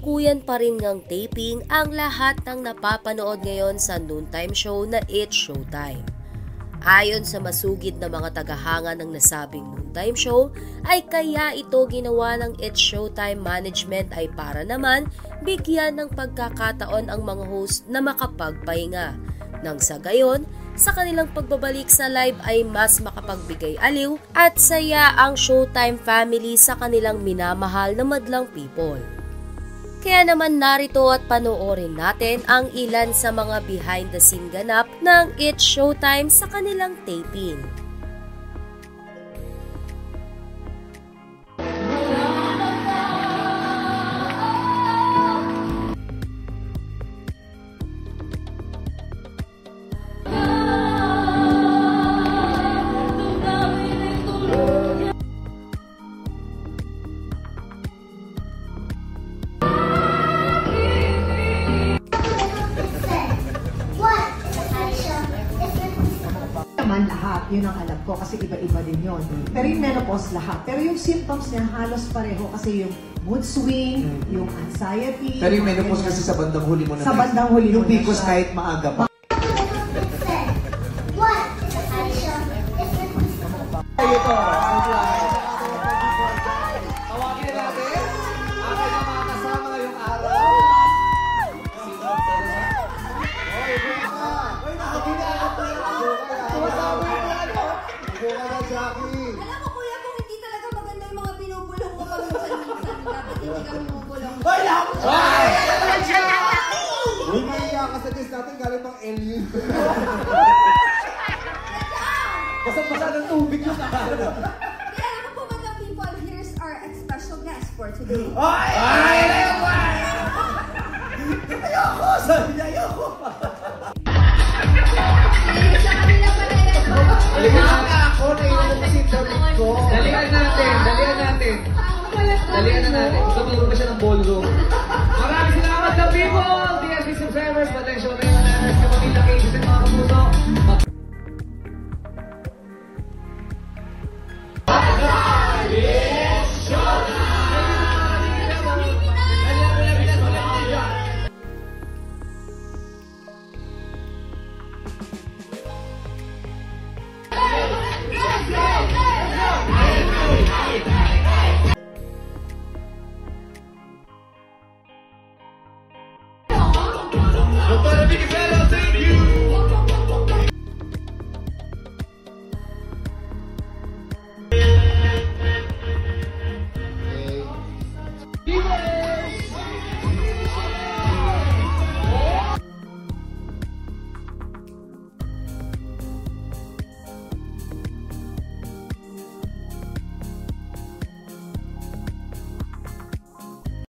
kasalukuyan pa rin ngang taping ang lahat ng napapanood ngayon sa noontime show na It's Showtime. Ayon sa masugid na mga tagahanga ng nasabing noontime show, ay kaya ito ginawa ng It's Showtime management ay para naman bigyan ng pagkakataon ang mga host na makapagpahinga. Nang sa gayon, sa kanilang pagbabalik sa live ay mas makapagbigay aliw at saya ang Showtime family sa kanilang minamahal na madlang people. Kaya naman narito at panoorin natin ang ilan sa mga behind the scene ganap ng It's Showtime sa kanilang taping. Naman lahat, yun ang alam ko kasi iba-iba din yun. Pero yung menopause lahat. Pero yung symptoms niya halos pareho kasi yung mood swing, yung anxiety. Pero yung menopause kasi sa bandang huli mo na. Sa bandang huli mo yung PCOS kahit maaga pa. Tawagin na natin. Akin na mga kasama ngayong araw. Alam mo kuya, kung hindi talaga maganda yung mga binubulong mo paminsan-minsan, dapat hindi kami bubulong. Hoy, lang! Uy, mahiya ka sa test natin, galing pang alien. Basa-basa ng tubig yung kakala. Kaya alam mo po ba ng people, here's our special guest for today. Ay! Ay! Ayoko! Sabi niya, ayoko! Dalihan na ako, nailan na si David ko. Dalihan natin, dalihan natin. Dalihan na natin. Gusto mo ba siya ng ballroom?